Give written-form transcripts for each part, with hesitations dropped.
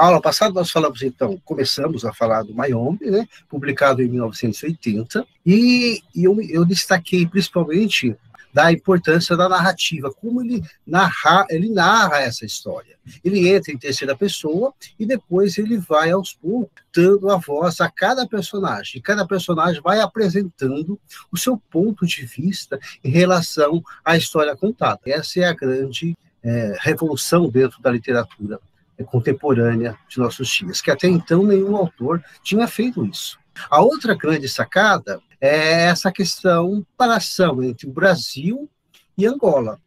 A aula passada nós falamos, então, começamos a falar do Mayombe, né, publicado em 1980, e eu destaquei principalmente da importância da narrativa, como ele narra essa história. Ele entra em terceira pessoa e depois ele vai, aos poucos, dando a voz a cada personagem. E cada personagem vai apresentando o seu ponto de vista em relação à história contada. Essa é a grande revolução dentro da literatura contemporânea de nossos dias, que até então nenhum autor tinha feito isso. A outra grande sacada é essa questão, comparação entre o Brasil e Angola.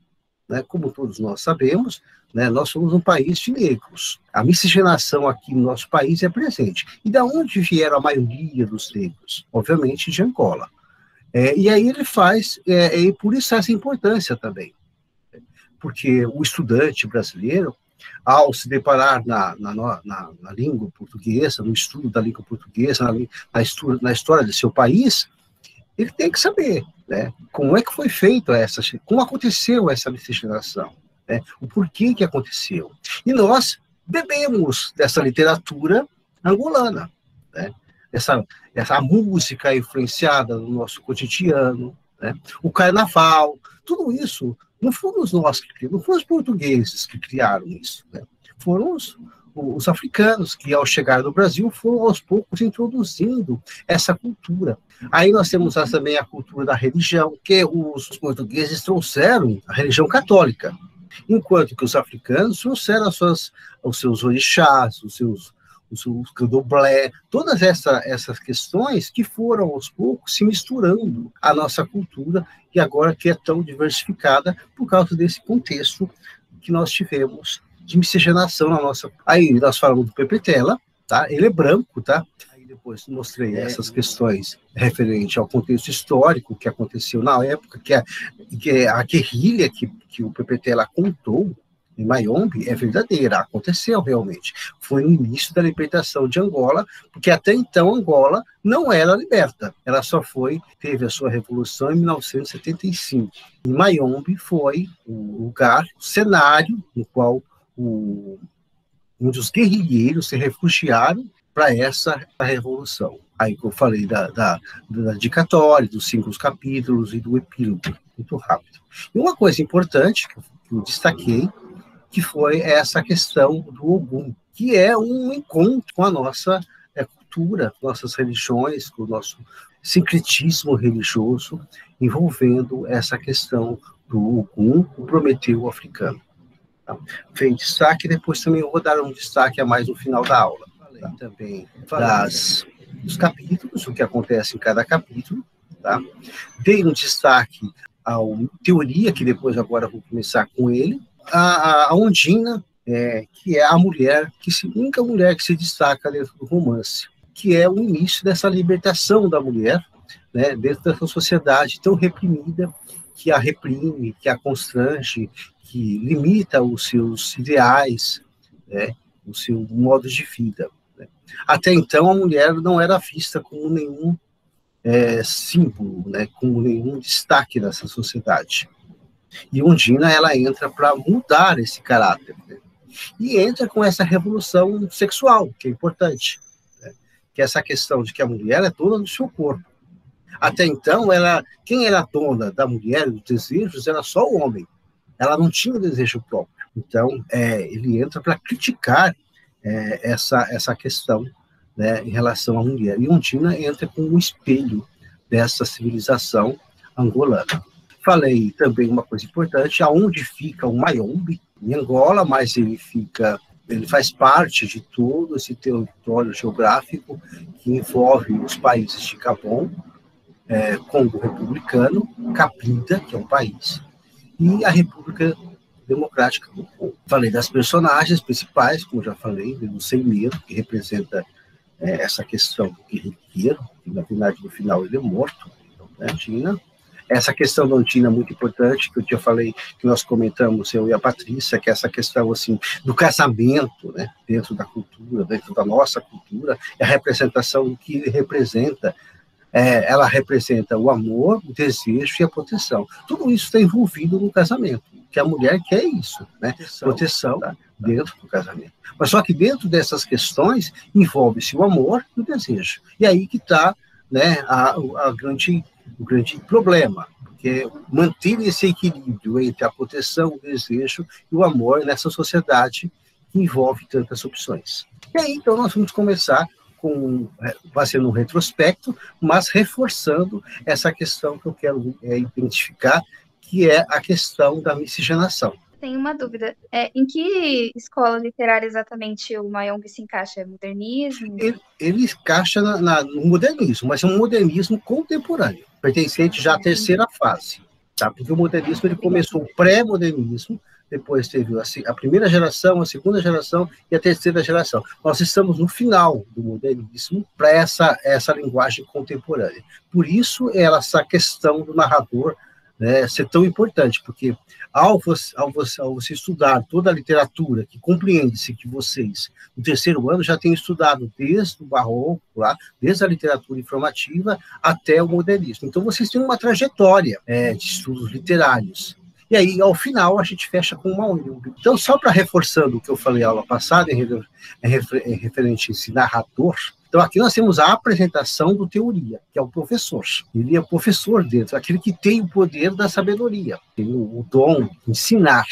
Né? Como todos nós sabemos, né, nós somos um país de negros. A miscigenação aqui no nosso país é presente. E de onde vieram a maioria dos negros? Obviamente de Angola. E aí ele faz, e por isso essa importância também. Porque o estudante brasileiro, ao se deparar na língua portuguesa, no estudo da língua portuguesa, na história do seu país, ele tem que saber, né, como é que foi feito como aconteceu essa miscigenação, né, o porquê que aconteceu. E nós bebemos dessa literatura angolana, né, essa música influenciada no nosso cotidiano, né, o carnaval, tudo isso. Não fomos nós que criamos, não foram os portugueses que criaram isso, né? Foram os africanos que, ao chegar no Brasil, foram aos poucos introduzindo essa cultura. Aí nós temos também a cultura da religião, que os portugueses trouxeram a religião católica, enquanto que os africanos trouxeram os seus orixás, os seus candomblé, todas essas questões que foram, aos poucos, se misturando à nossa cultura, e agora que é tão diversificada por causa desse contexto que nós tivemos de miscigenação na nossa... Aí nós falamos do Pepe Tela, tá? Ele é branco, tá? Aí depois mostrei essas questões referentes ao contexto histórico que aconteceu na época, que a guerrilha que o Pepe Tela contou em Mayombe é verdadeira, aconteceu realmente. Foi no início da libertação de Angola, porque até então Angola não era liberta. Ela só teve a sua revolução em 1975. E Mayombe foi o lugar, o cenário no qual onde os guerrilheiros se refugiaram para essa revolução. Aí que eu falei da dedicatória, dos 5 capítulos e do epílogo, muito rápido. E uma coisa importante que eu destaquei, que foi essa questão do Ogum, que é um encontro com a nossa cultura, nossas religiões, com o nosso sincretismo religioso, envolvendo essa questão do Ogum, o Prometeu africano. Tá? Vem destaque, depois também eu vou dar um destaque a mais no final da aula. Tá? Também dos capítulos, o que acontece em cada capítulo. Tá? Dei um destaque à teoria, que depois agora vou começar com ele, a Ondina, que é a única mulher que se destaca dentro do romance, que é o início dessa libertação da mulher, né, dentro dessa sociedade tão reprimida, que a reprime, que a constrange, que limita os seus ideais, né, o seu modo de vida. Né. Até então, a mulher não era vista como nenhum símbolo, né, como nenhum destaque nessa sociedade. E Ondina, ela entra para mudar esse caráter, né? E entra com essa revolução sexual, que é importante, né? Que é essa questão de que a mulher é dona do seu corpo. Até então, quem era dona da mulher, dos desejos, era só o homem. Ela não tinha o desejo próprio. Então, ele entra para criticar essa questão, né, em relação à mulher. E Ondina entra como um espelho dessa civilização angolana. Falei também uma coisa importante, aonde fica o Mayombe, em Angola, mas ele faz parte de todo esse território geográfico que envolve os países de Gabon, Congo Republicano, Cabinda, que é um país, e a República Democrática do Congo. Falei das personagens principais, como já falei, do Sem Medo, que representa essa questão do guerrilheiro, que na verdade no final ele é morto, né, Ondina. Essa questão da Ondina é muito importante, que eu já falei, que nós comentamos, eu e a Patrícia, que é essa questão assim, do casamento, né, dentro da cultura, dentro da nossa cultura, é a representação que ele representa. Ela representa o amor, o desejo e a proteção. Tudo isso está envolvido no casamento, porque a mulher quer isso, né? Proteção, tá? Dentro do casamento. Mas só que dentro dessas questões envolve-se o amor e o desejo. E aí que está, né, o grande problema, porque manter esse equilíbrio entre a proteção, o desejo e o amor nessa sociedade que envolve tantas opções. E aí, então, nós vamos começar fazendo um retrospecto, mas reforçando essa questão que eu quero identificar, que é a questão da miscigenação. Tenho uma dúvida. Em que escola literária exatamente o Mayong se encaixa? É modernismo? Ele encaixa no modernismo, mas é um modernismo contemporâneo, pertencente já à terceira fase. Tá? Porque o modernismo ele começou o pré-modernismo, depois teve a primeira geração, a segunda geração e a terceira geração. Nós estamos no final do modernismo para essa linguagem contemporânea. Por isso, essa questão do narrador, né, ser tão importante, porque ao você estudar toda a literatura, que compreende-se que vocês, no terceiro ano, já têm estudado desde o barroco, desde a literatura informativa até o modernismo. Então, vocês têm uma trajetória de estudos literários. E aí, ao final, a gente fecha com uma união. Então, só para reforçando o que eu falei na aula passada, referente a esse narrador, então aqui nós temos a apresentação do teoria, que é o professor. Ele é o professor dentro, aquele que tem o poder da sabedoria, tem o dom de ensinar,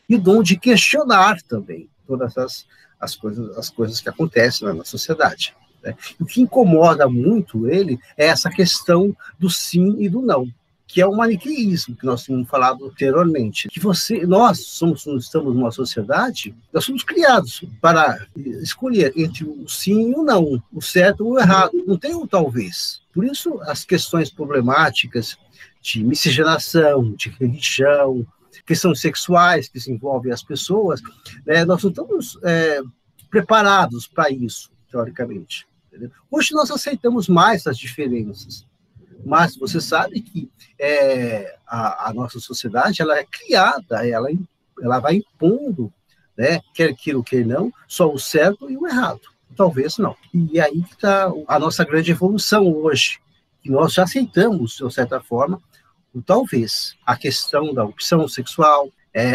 e o dom de questionar também todas as coisas que acontecem na sociedade. Né? O que incomoda muito ele é essa questão do sim e do não, que é o maniqueísmo que nós tínhamos falado anteriormente. Que nós estamos numa sociedade, nós somos criados para escolher entre o sim e o não, o certo ou o errado. Não tem um talvez. Por isso, as questões problemáticas de miscigenação, de religião, questões sexuais que se envolvem as pessoas, nós não estamos preparados para isso, teoricamente. Entendeu? Hoje nós aceitamos mais as diferenças. Mas você sabe que a nossa sociedade ela é criada, ela vai impondo, né, quer queira ou quer não, só o certo e o errado. Talvez não. E aí está a nossa grande evolução hoje, que nós já aceitamos, de certa forma, o talvez. A questão da opção sexual,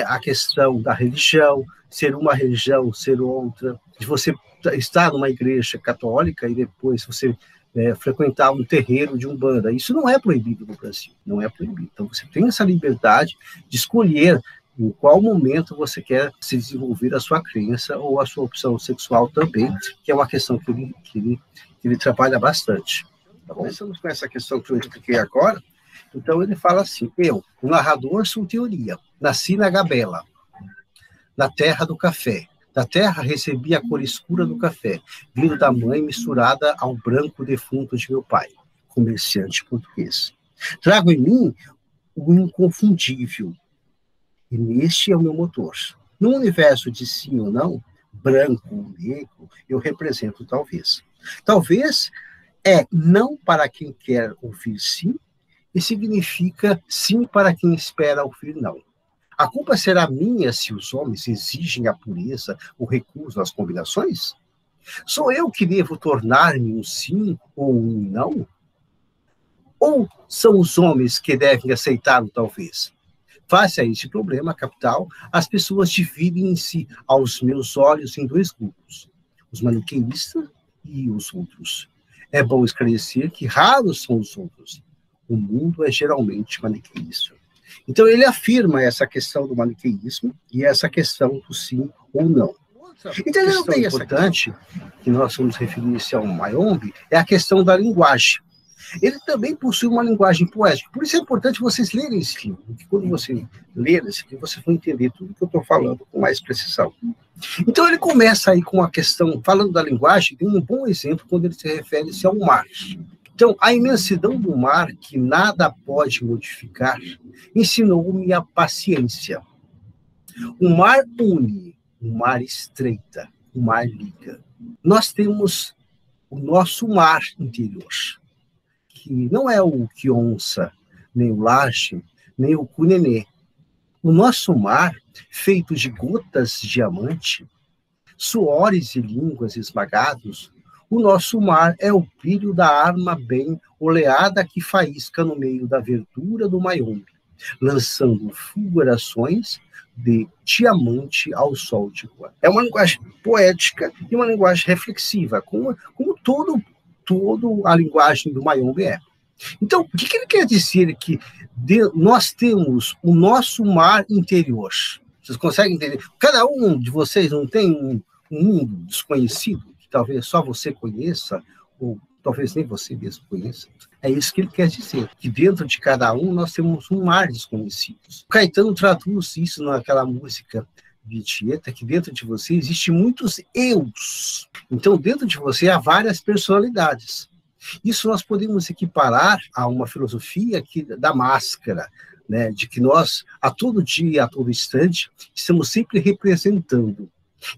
a questão da religião, ser uma religião, ser outra, de você estar numa igreja católica e depois você frequentar um terreiro de Umbanda. Isso não é proibido no Brasil, não é proibido. Então, você tem essa liberdade de escolher em qual momento você quer se desenvolver a sua crença ou a sua opção sexual também, que é uma questão que ele trabalha bastante. Tá bom? Começamos com essa questão que eu expliquei agora. Então, ele fala assim, o narrador sou teoria, nasci na Gabela, na terra do café. Da terra recebi a cor escura do café, vindo da mãe misturada ao branco defunto de meu pai, comerciante português. Trago em mim o inconfundível, e neste é o meu motor. No universo de sim ou não, branco ou negro, eu represento talvez. Talvez é não para quem quer ouvir sim, e significa sim para quem espera ouvir não. A culpa será minha se os homens exigem a pureza, o recuso às combinações? Sou eu que devo tornar-me um sim ou um não? Ou são os homens que devem aceitar o talvez? Face a este problema capital, as pessoas dividem-se aos meus olhos em dois grupos, os maniqueístas e os outros. É bom esclarecer que raros são os outros. O mundo é geralmente maniqueísta. Então, ele afirma essa questão do maniqueísmo e essa questão do sim ou não. Entendendo bem essa importante, que nós vamos referir-se ao Mayombe, é a questão da linguagem. Ele também possui uma linguagem poética. Por isso é importante vocês lerem esse livro, porque quando você ler esse livro, você vai entender tudo que eu estou falando com mais precisão. Então, ele começa aí com a questão, falando da linguagem, tem um bom exemplo quando ele se refere-se ao mar. Então, a imensidão do mar, que nada pode modificar, ensinou-me a paciência. O mar une, o mar estreita, o mar liga. Nós temos o nosso mar interior, que não é o Quionça, nem o Laje, nem o Cunenê. O nosso mar, feito de gotas de diamante, suores e línguas esmagados, o nosso mar é o brilho da arma bem oleada que faísca no meio da verdura do Mayombe. lançando fulgurações de diamante ao sol de lua. É uma linguagem poética e uma linguagem reflexiva, como todo a linguagem do Mayombe é. Então, o que ele quer dizer? Que nós temos o nosso mar interior. Vocês conseguem entender? Cada um de vocês não tem um mundo desconhecido, que talvez só você conheça, ou talvez nem você mesmo conheça. É isso que ele quer dizer, que dentro de cada um nós temos um mar desconhecido. O Caetano traduz isso naquela música de Tieta, que dentro de você existem muitos eus. Então, dentro de você há várias personalidades. Isso nós podemos equiparar a uma filosofia da máscara, né? De que nós, a todo dia, a todo instante, estamos sempre representando.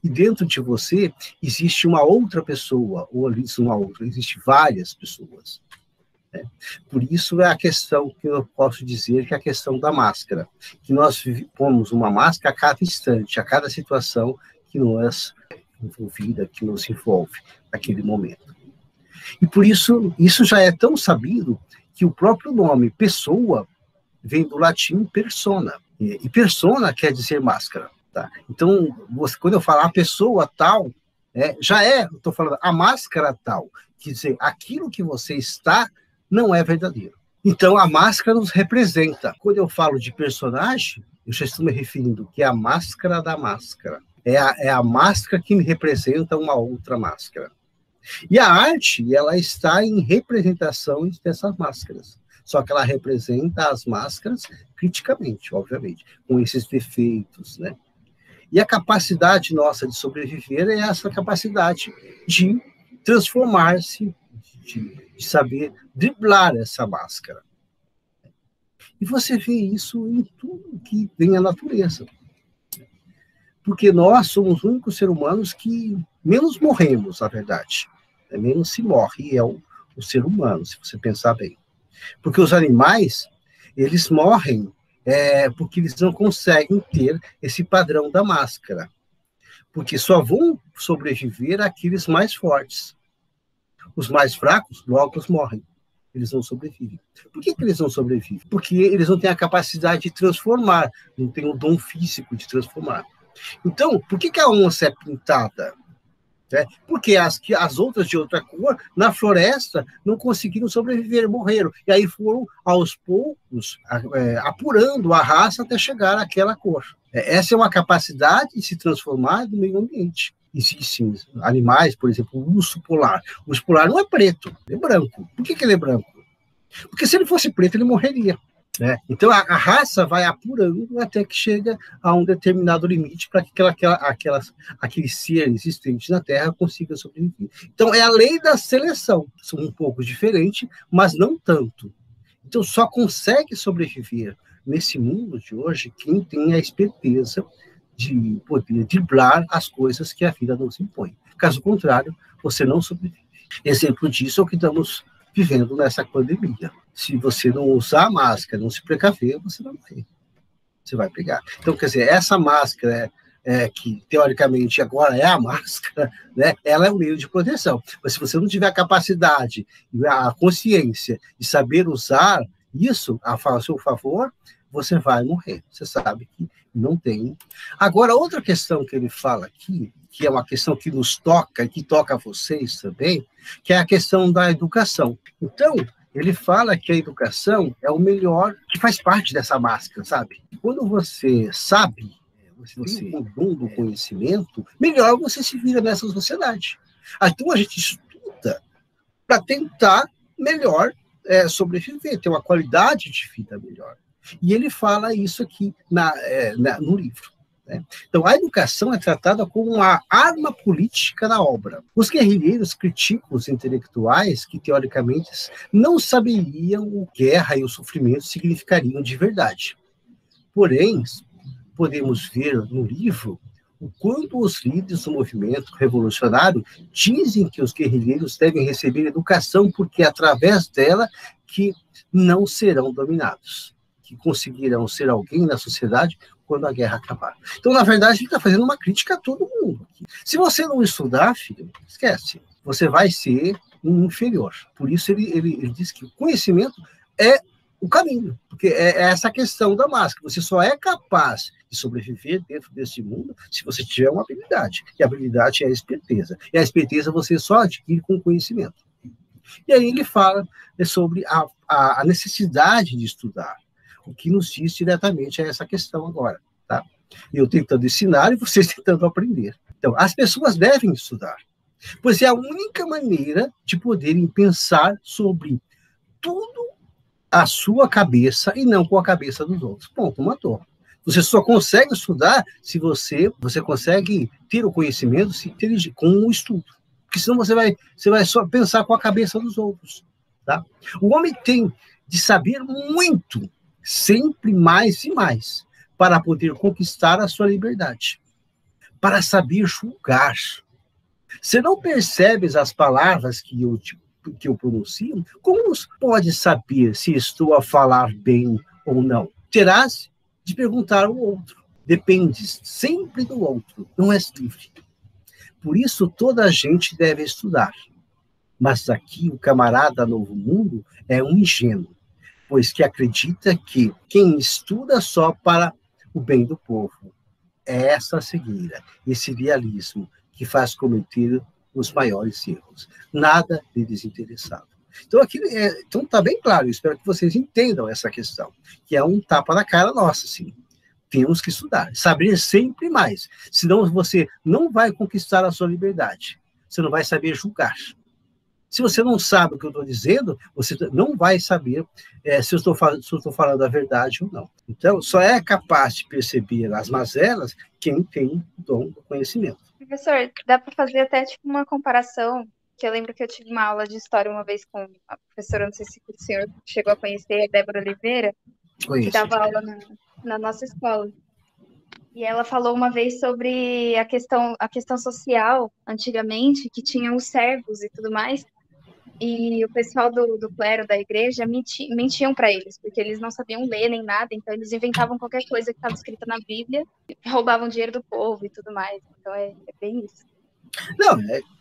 E dentro de você existe uma outra pessoa, ou ali uma outra, existe várias pessoas. Né? Por isso é a questão que eu posso dizer, que é a questão da máscara, que nós pomos uma máscara a cada instante, a cada situação que nos envolvida, que nos envolve naquele momento. E por isso já é tão sabido que o próprio nome pessoa vem do latim persona. E persona quer dizer máscara. Tá? Então, quando eu falar a pessoa tal, estou falando a máscara tal. Quer dizer, aquilo que você está não é verdadeiro. Então, a máscara nos representa. Quando eu falo de personagem, eu já estou me referindo que é a máscara da máscara. É a máscara que me representa uma outra máscara. E a arte, ela está em representação dessas máscaras. Só que ela representa as máscaras criticamente, obviamente, com esses defeitos, né? E a capacidade nossa de sobreviver é essa capacidade de transformar-se, de saber driblar essa máscara. E você vê isso em tudo que vem a natureza. Porque nós somos os únicos seres humanos que menos morremos, na verdade. Menos se morre, é o ser humano, se você pensar bem. Porque os animais, eles morrem porque eles não conseguem ter esse padrão da máscara. Porque só vão sobreviver aqueles mais fortes. Os mais fracos, logo morrem. Eles não sobrevivem. Por que eles não sobrevivem? Porque eles não têm a capacidade de transformar, não têm o dom físico de transformar. Então, por que a onça é pintada? Porque as outras de outra cor, na floresta, não conseguiram sobreviver, morreram. E aí foram, aos poucos, apurando a raça até chegar àquela cor. Essa é uma capacidade de se transformar no meio ambiente. Existem animais, por exemplo, o urso polar. O urso polar não é preto, ele é branco. Por que ele é branco? Porque se ele fosse preto, ele morreria. Então, a raça vai apurando até que chega a um determinado limite para que aquele ser existente na Terra consiga sobreviver. Então, é a lei da seleção. São um pouco diferentes, mas não tanto. Então, só consegue sobreviver nesse mundo de hoje quem tem a esperteza de poder driblar as coisas que a vida nos impõe. Caso contrário, você não sobrevive. Exemplo disso é o que estamos vivendo nessa pandemia. Se você não usar a máscara, não se precaver, você não vai. Você vai pegar. Então, quer dizer, essa máscara, que teoricamente agora é a máscara, né, ela é um meio de proteção. Mas se você não tiver a capacidade, a consciência de saber usar isso a seu favor, você vai morrer. Você sabe que não tem. Agora, outra questão que ele fala aqui, que é uma questão que nos toca, e que toca a vocês também, que é a questão da educação. Então, ele fala que a educação é o melhor, que faz parte dessa máscara, sabe? Quando você sabe, você tem o dom do conhecimento, melhor você se vira nessa sociedade. Então, a gente estuda para tentar melhor sobreviver, ter uma qualidade de vida melhor. E ele fala isso aqui no livro. Então, a educação é tratada como uma arma política na obra. Os guerrilheiros criticam os intelectuais que, teoricamente, não saberiam o que guerra e o sofrimento significariam de verdade. Porém, podemos ver no livro o quanto os líderes do movimento revolucionário dizem que os guerrilheiros devem receber educação porque é através dela que não serão dominados, que conseguirão ser alguém na sociedade quando a guerra acabar. Então, na verdade, ele está fazendo uma crítica a todo mundo. Se você não estudar, filho, esquece. Você vai ser um inferior. Por isso, ele diz que o conhecimento é o caminho, porque é essa questão da máscara. Você só é capaz de sobreviver dentro desse mundo se você tiver uma habilidade. E a habilidade é a esperteza. E a esperteza você só adquire com conhecimento. E aí ele fala sobre a necessidade de estudar, o que nos diz diretamente a essa questão agora. Tá? Eu tentando ensinar e vocês tentando aprender. Então, as pessoas devem estudar, pois é a única maneira de poderem pensar sobre tudo a sua cabeça e não com a cabeça dos outros. Ponto, matou. Você só consegue estudar se você consegue ter o conhecimento com o estudo. Porque senão você vai só pensar com a cabeça dos outros. Tá? O homem tem de saber muito, sempre mais e mais, para poder conquistar a sua liberdade, para saber julgar. Você não percebes as palavras que eu pronuncio? Como pode saber se estou a falar bem ou não? Terás de perguntar ao outro. Dependes sempre do outro, não és livre. Por isso, toda a gente deve estudar. Mas aqui o camarada Novo Mundo é um ingênuo, pois que acredita que quem estuda só para o bem do povo é essa cegueira, esse idealismo que faz cometer os maiores erros. Nada de desinteressado. Então, então está bem claro, espero que vocês entendam essa questão, que é um tapa na cara nossa, sim. Temos que estudar, saber sempre mais, senão você não vai conquistar a sua liberdade, você não vai saber julgar. Se você não sabe o que eu estou dizendo, você não vai saber se eu estou falando a verdade ou não. Então, só é capaz de perceber as mazelas quem tem o dom do conhecimento. Professor, dá para fazer até tipo uma comparação, que eu lembro que eu tive uma aula de história uma vez com a professora, não sei se o senhor chegou a conhecer, a Débora Oliveira, que dava aula na nossa escola. E ela falou uma vez sobre a questão social, antigamente, que tinham os servos e tudo mais, e o pessoal do clero da igreja mentiam para eles, porque eles não sabiam ler nem nada, então eles inventavam qualquer coisa que estava escrita na Bíblia, roubavam dinheiro do povo e tudo mais. Então é bem isso. Não,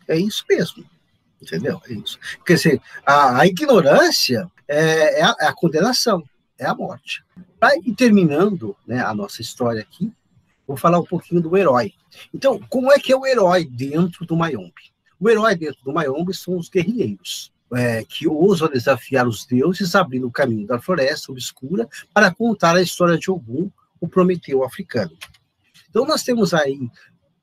é isso mesmo, entendeu? É isso. Quer dizer, a ignorância é a condenação, é a morte. E terminando, né, a nossa história aqui, vou falar um pouquinho do herói. Então, como é que é o herói dentro do Mayombe? O herói dentro do Mayombe são os guerrilheiros, que ousam desafiar os deuses, abrindo o caminho da floresta obscura para contar a história de Ogum, o Prometeu africano. Então, nós temos aí,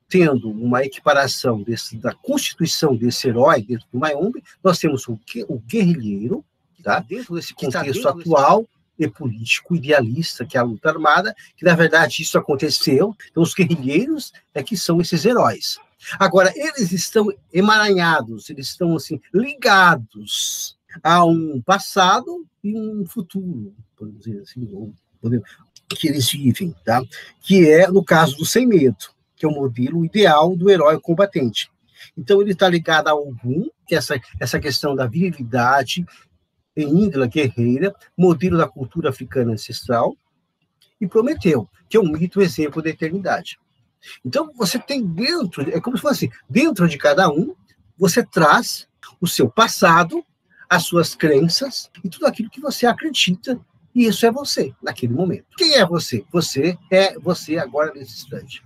tendo uma equiparação da constituição desse herói dentro do Mayombe, nós temos o guerrilheiro, tá? Dentro desse contexto atual e político, idealista, que é a luta armada, que, na verdade, isso aconteceu. Então, os guerrilheiros que são esses heróis. Agora, eles estão emaranhados, eles estão assim, ligados a um passado e um futuro, podemos dizer assim, que eles vivem, tá? Que é, no caso do Sem Medo, que é o modelo ideal do herói combatente. Então, ele está ligado a Ogum, que é essa questão da virilidade em índole guerreira, modelo da cultura africana ancestral, e Prometeu, que é um mito exemplo da eternidade. Então, você tem dentro, é como se fosse, dentro de cada um, você traz o seu passado, as suas crenças e tudo aquilo que você acredita, e isso é você, naquele momento. Quem é você? Você é você agora, nesse instante.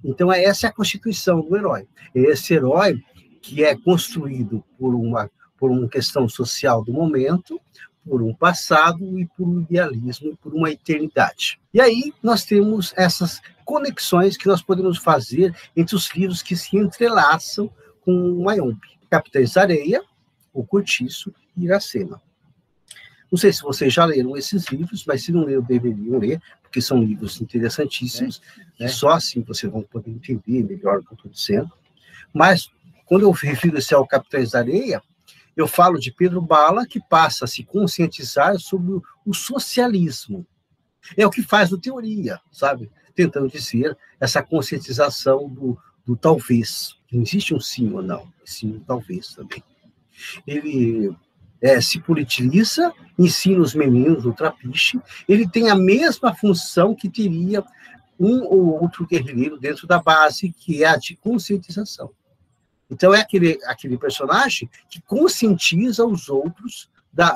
Então, essa é a constituição do herói. É esse herói que é construído por uma questão social do momento, por um passado e por um idealismo e por uma eternidade. E aí nós temos essas conexões que nós podemos fazer entre os livros que se entrelaçam com o Mayombe. Capitães Areia, O Cortiço e Iracema. Não sei se vocês já leram esses livros, mas se não leram, deveriam ler, porque são livros interessantíssimos, e só assim vocês vão poder entender melhor o que eu estou dizendo. Mas, quando eu refiro-se ao Capitães Areia, eu falo de Pedro Bala, que passa a se conscientizar sobre o socialismo. É o que faz o Teoria, sabe? Tentando dizer essa conscientização do talvez. Não existe um sim ou não, sim um talvez também. Ele se politiza, ensina os meninos do trapiche, ele tem a mesma função que teria um ou outro guerrilheiro dentro da base, que é a de conscientização. Então, é aquele personagem que conscientiza os outros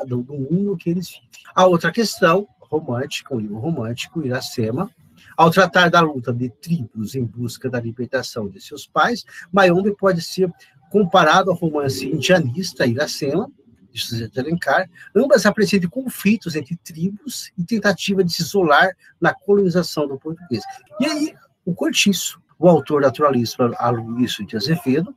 do mundo que eles vivem. A outra questão romântica, um livro romântico, Iracema, ao tratar da luta de tribos em busca da libertação de seus pais, Mayombe pode ser comparado ao romance indianista Iracema, de José de Alencar. Ambas apresentam conflitos entre tribos e tentativa de se isolar na colonização do português. E aí, o Cortiço, o autor naturalista Aloysio de Azevedo,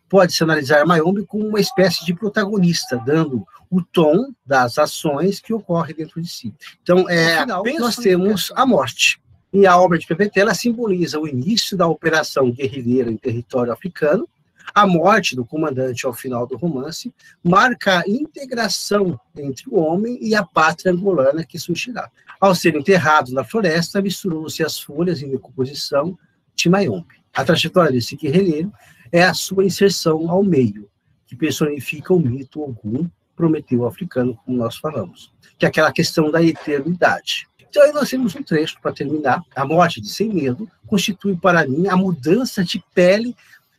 pode-se analisar Mayombe como uma espécie de protagonista, dando o tom das ações que ocorrem dentro de si. Então, final, nós temos a morte. E a obra de PPT, ela simboliza o início da operação guerrilheira em território africano. A morte do comandante ao final do romance marca a integração entre o homem e a pátria angolana que surgirá. Ao ser enterrado na floresta, misturou-se as folhas em decomposição de Mayombe. A trajetória desse guerrilheiro é a sua inserção ao meio, que personifica o mito Ogum, Prometeu africano, como nós falamos, que é aquela questão da eternidade. Então, aí nós temos um trecho para terminar. A morte de Sem Medo constitui para mim a mudança de pele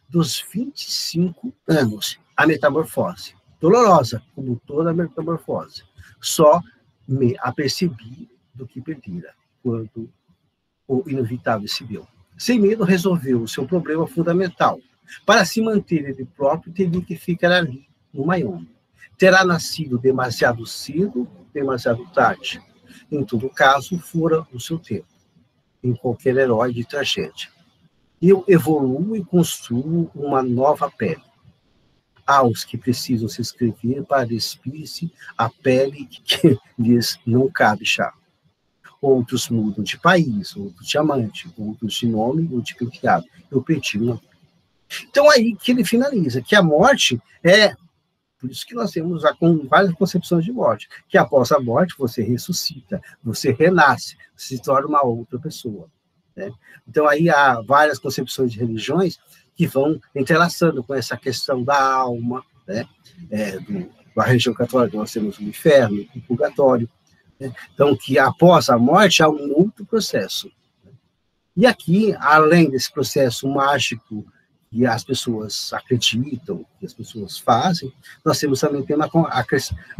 dos 25 anos, a metamorfose. Dolorosa, como toda metamorfose. Só me apercebi do que perdera, quando o inevitável se deu. Sem Medo resolveu o seu problema fundamental. Para se manter ele próprio, teria que ficar ali, no Mayombe. Terá nascido demasiado cedo, demasiado tarde. Em todo caso, fora o seu tempo. Em qualquer herói de tragédia. Eu evoluo e construo uma nova pele. Há os que precisam se inscrever para despir-se a pele que lhes não cabe já. Outros mudam de país, outros de amante, outros de nome ou de penteado. Eu perdi uma. Então, aí que ele finaliza, que a morte é, por isso que nós temos várias concepções de morte, que após a morte você ressuscita, você renasce, você se torna uma outra pessoa. Né? Então, aí há várias concepções de religiões que vão entrelaçando com essa questão da alma, né? Da religião católica nós temos o inferno, o purgatório, né? Então, que após a morte há um outro processo. Né? E aqui, além desse processo mágico que as pessoas acreditam, que as pessoas fazem, nós temos também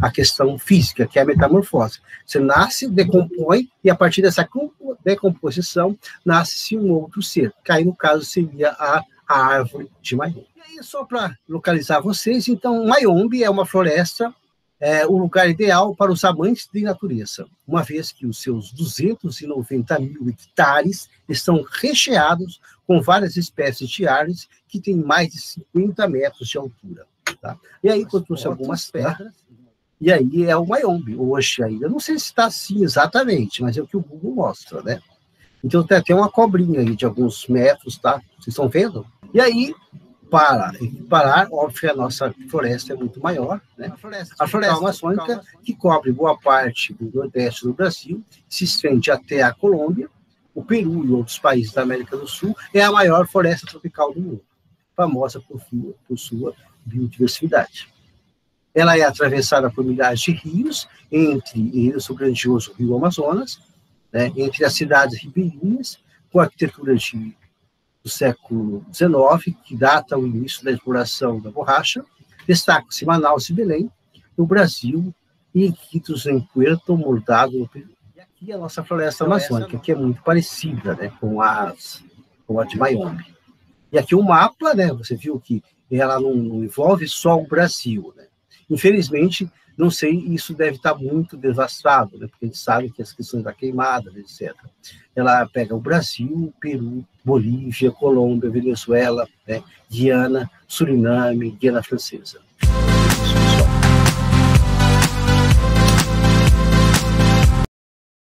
a questão física, que é a metamorfose. Você nasce, decompõe, e a partir dessa decomposição, nasce um outro ser, que aí, no caso, seria a árvore de Mayombe. E aí, só para localizar vocês, então, Mayombe é uma floresta, o lugar ideal para os amantes de natureza, uma vez que os seus 290 mil hectares estão recheados com várias espécies de árvores que têm mais de 50 metros de altura. Tá? E aí, eu trouxe algumas pedras, e aí é o Mayombe. Hoje ainda, não sei se está assim exatamente, mas é o que o Google mostra, né? Então tem até uma cobrinha aí de alguns metros, tá? Vocês estão vendo? E aí, para equiparar, óbvio que a nossa floresta é muito maior, né? A floresta amazônica, que cobre boa parte do nordeste do Brasil, se estende até a Colômbia, o Peru e outros países da América do Sul, é a maior floresta tropical do mundo, famosa por sua biodiversidade. Ela é atravessada por milhares de rios, entre eles o grandioso rio Amazonas, né? Entre as cidades ribeirinhas, com a arquitetura do século XIX, que data o início da exploração da borracha, destacam-se Manaus e Belém, no Brasil, e Iquitos, em Puerto Maldonado, no Peru. E aqui a nossa floresta amazônica, que é muito parecida, né, com a de Mayombe. E aqui o mapa, né, você viu que ela não envolve só o Brasil. Né? Infelizmente, não sei, isso deve estar muito devastado, né, porque a gente sabe que as questões da queimada, etc. Ela pega o Brasil, Peru, Bolívia, Colômbia, Venezuela, né, Guiana, Suriname, Guiana Francesa.